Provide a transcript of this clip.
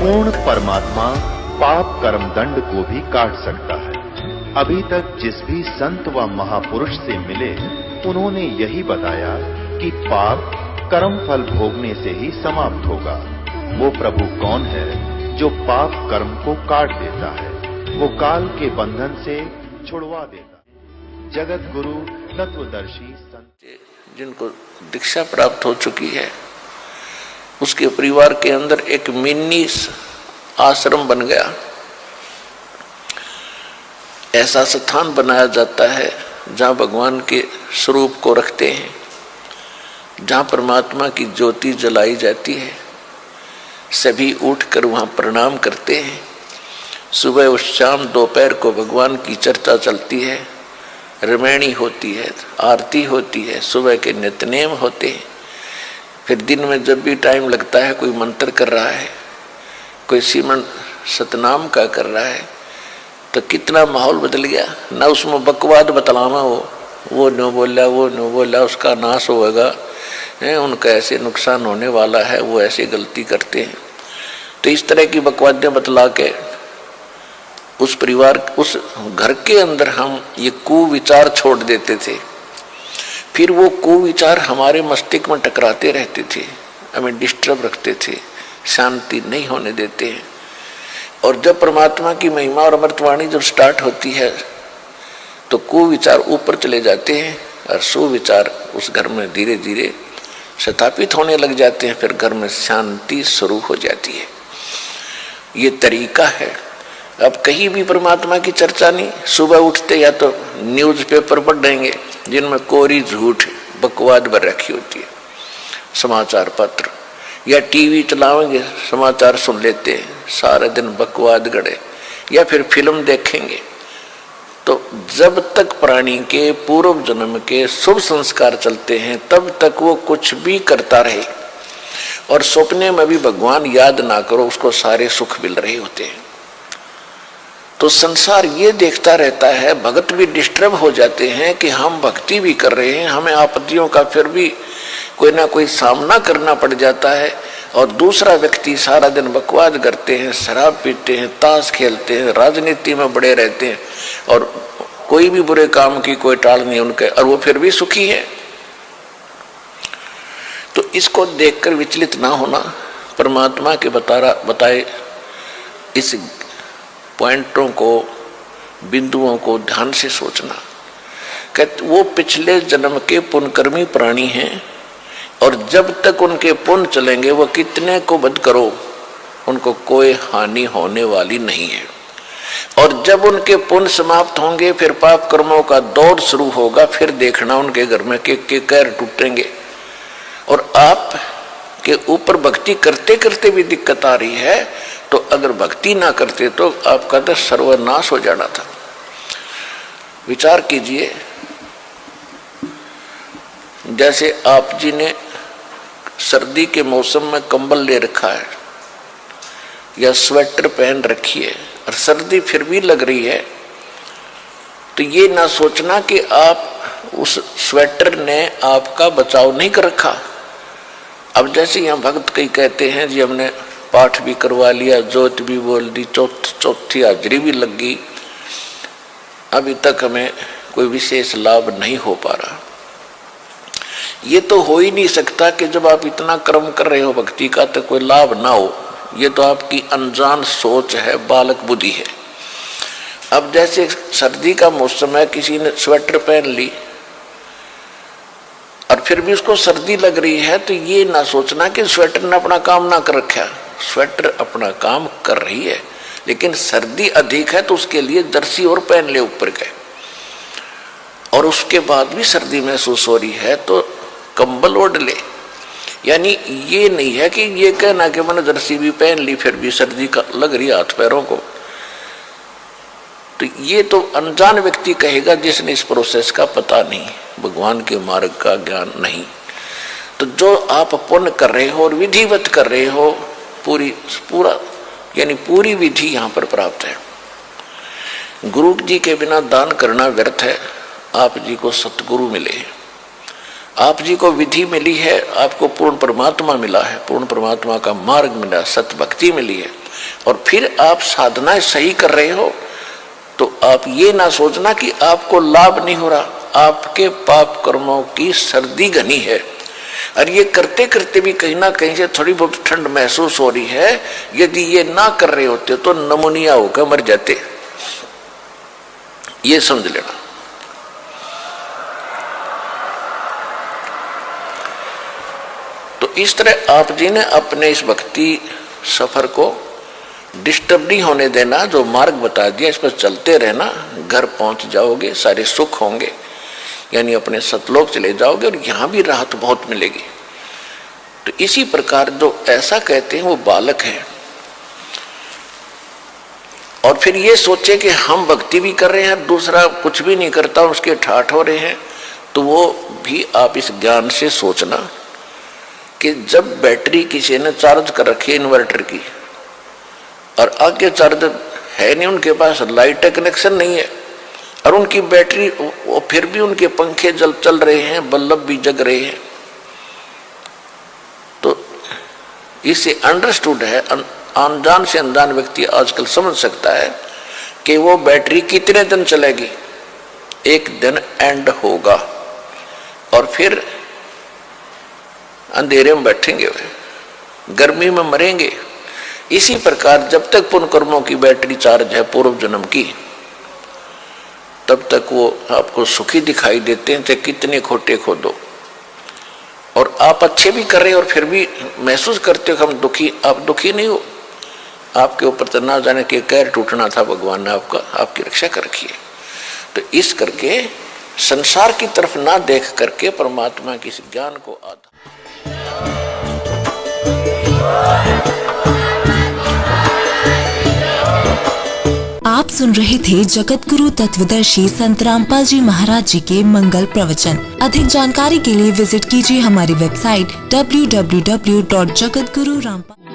पूर्ण परमात्मा पाप कर्म दंड को भी काट सकता है। अभी तक जिस भी संत व महापुरुष से मिले उन्होंने यही बताया कि पाप कर्म फल भोगने से ही समाप्त होगा। वो प्रभु कौन है जो पाप कर्म को काट देता है, वो काल के बंधन से छुड़वा देता। जगत गुरु तत्वदर्शी संत जिनको दीक्षा प्राप्त हो चुकी है उसके परिवार के अंदर एक मिनी आश्रम बन गया। ऐसा स्थान बनाया जाता है जहाँ भगवान के स्वरूप को रखते हैं, जहाँ परमात्मा की ज्योति जलाई जाती है। सभी उठकर वहाँ प्रणाम करते हैं। सुबह और शाम दोपहर को भगवान की चर्चा चलती है, रमैणी होती है, आरती होती है, सुबह के नित्यनेम होते हैं। फिर दिन में जब भी टाइम लगता है कोई मंत्र कर रहा है, कोई सिमरन सतनाम का कर रहा है, तो कितना माहौल बदल गया। ना उसमें बकवाद बतलावा हो, वो न बोला वो न बोला उसका नाश होगा, उनका ऐसे नुकसान होने वाला है, वो ऐसे गलती करते हैं। तो इस तरह की बकवादें बतला के उस परिवार उस घर के अंदर हम ये कुविचार छोड़ देते थे। फिर वो कुविचार हमारे मस्तिष्क में टकराते रहते थे, हमें डिस्टर्ब रखते थे, शांति नहीं होने देते हैं। और जब परमात्मा की महिमा और अमृतवाणी जब स्टार्ट होती है तो कुविचार ऊपर चले जाते हैं और सुविचार उस घर में धीरे धीरे स्थापित होने लग जाते हैं। फिर घर में शांति शुरू हो जाती है। ये तरीका है। अब कहीं भी परमात्मा की चर्चा नहीं। सुबह उठते या तो न्यूज़पेपर पढ़ देंगे जिनमें कोरी झूठ बकवाद भर रखी होती है, समाचार पत्र, या टीवी चलाएंगे समाचार सुन लेते हैं, सारे दिन बकवाद गड़े, या फिर फिल्म देखेंगे। तो जब तक प्राणी के पूर्व जन्म के शुभ संस्कार चलते हैं तब तक वो कुछ भी करता रहे, और सपने में भी भगवान याद ना करो उसको सारे सुख मिल रहे होते हैं। तो संसार ये देखता रहता है, भगत भी डिस्टर्ब हो जाते हैं कि हम भक्ति भी कर रहे हैं, हमें आपत्तियों का फिर भी कोई ना कोई सामना करना पड़ जाता है, और दूसरा व्यक्ति सारा दिन बकवाद करते हैं, शराब पीते हैं, ताश खेलते हैं, राजनीति में बड़े रहते हैं, और कोई भी बुरे काम की कोई टाल नहीं उनके, और वो फिर भी सुखी है। तो इसको देखकर विचलित ना होना, परमात्मा के बताए इस पॉइंटों को, बिंदुओं को ध्यान से सोचना। कहते वो पिछले जन्म के पुण्यकर्मी प्राणी हैं, और जब तक उनके पुण्य चलेंगे वो कितने को वध करो उनको कोई हानि होने वाली नहीं है। और जब उनके पुण्य समाप्त होंगे फिर पाप कर्मों का दौर शुरू होगा। फिर देखना उनके घर में के कहर टूटेंगे। और आप के ऊपर भक्ति करते करते भी दिक्कत आ रही है, तो अगर भक्ति ना करते तो आपका तो सर्वनाश हो जाना था। विचार कीजिए, जैसे आप जी ने सर्दी के मौसम में कंबल ले रखा है या स्वेटर पहन रखी है और सर्दी फिर भी लग रही है, तो ये ना सोचना कि आप उस स्वेटर ने आपका बचाव नहीं कर रखा। अब जैसे यहाँ भक्त कई कहते हैं जी हमने पाठ भी करवा लिया, जोत भी बोल दी, चौथी हाजरी भी लग गई, अभी तक हमें कोई विशेष लाभ नहीं हो पा रहा। ये तो हो ही नहीं सकता कि जब आप इतना कर्म कर रहे हो भक्ति का तो कोई लाभ ना हो। ये तो आपकी अनजान सोच है, बालक बुद्धि है। अब जैसे सर्दी का मौसम है, किसी ने स्वेटर पहन ली और फिर भी उसको सर्दी लग रही है, तो ये ना सोचना कि स्वेटर ने अपना काम ना कर रखा। स्वेटर अपना काम कर रही है, लेकिन सर्दी अधिक है तो उसके लिए जर्सी और पहन ले ऊपर के, और उसके बाद भी सर्दी महसूस हो रही है तो कंबल ओढ़ ले। यानी ये नहीं है कि ये कहना कि मैंने जर्सी भी पहन ली फिर भी सर्दी का लग रही हाथ पैरों को। तो ये तो अनजान व्यक्ति कहेगा जिसने इस प्रोसेस का पता नहीं, भगवान के मार्ग का ज्ञान नहीं। तो जो आप पुण्य कर रहे हो और विधिवत कर रहे हो, पूरी विधि यहाँ पर प्राप्त है। गुरु जी के बिना दान करना व्यर्थ है। आप जी को सतगुरु मिले, आप जी को विधि मिली है, आपको पूर्ण परमात्मा मिला है, पूर्ण परमात्मा का मार्ग मिला, सत भक्ति मिली है। और फिर आप साधनाएं सही कर रहे हो तो आप ये ना सोचना कि आपको लाभ नहीं हो रहा, आपके पाप कर्मों की सर्दी घनी है और ये करते करते भी कहीं ना कहीं से थोड़ी बहुत ठंड महसूस हो रही है। यदि ये ना कर रहे होते तो नमूनिया होकर मर जाते, ये समझ लेना। तो इस तरह आप जी ने अपने इस भक्ति सफर को डिस्टर्ब नहीं होने देना, जो मार्ग बता दिया इस पर चलते रहना, घर पहुंच जाओगे, सारे सुख होंगे, यानी अपने सतलोक चले जाओगे और यहां भी राहत बहुत मिलेगी। तो इसी प्रकार जो ऐसा कहते हैं वो बालक है और फिर ये सोचे कि हम भक्ति भी कर रहे हैं, दूसरा कुछ भी नहीं करता, उसके ठाठ हो रहे हैं, तो वो भी आप इस ज्ञान से सोचना कि जब बैटरी किसी ने चार्ज कर रखी है इन्वर्टर की और आगे चार्ज है नहीं, उनके पास लाइट कनेक्शन नहीं है और उनकी बैटरी, वो फिर भी उनके पंखे चल रहे हैं, बल्ब भी जग रहे हैं, तो इससे अंडरस्टूड है, अनजान से अनजान व्यक्ति आजकल समझ सकता है कि वो बैटरी कितने दिन चलेगी, एक दिन एंड होगा और फिर अंधेरे में बैठेंगे वे, गर्मी में मरेंगे। इसी प्रकार जब तक पुण्य कर्मों की बैटरी चार्ज है पूर्व जन्म की, तब तक वो आपको सुखी दिखाई देते हैं, चाहे कितने खोटे खोदो, और आप अच्छे भी कर रहे हो और फिर भी महसूस करते हो हम दुखी। आप दुखी नहीं हो, आपके ऊपर तो ना जाने के कहर टूटना था, भगवान ने आपकी रक्षा कर रखी है। तो इस करके संसार की तरफ ना देख करके परमात्मा के इस ज्ञान को आप सुन रहे थे जगत गुरु तत्वदर्शी संत रामपाल जी महाराज जी के मंगल प्रवचन। अधिक जानकारी के लिए विजिट कीजिए हमारी वेबसाइट www.jagatgururampal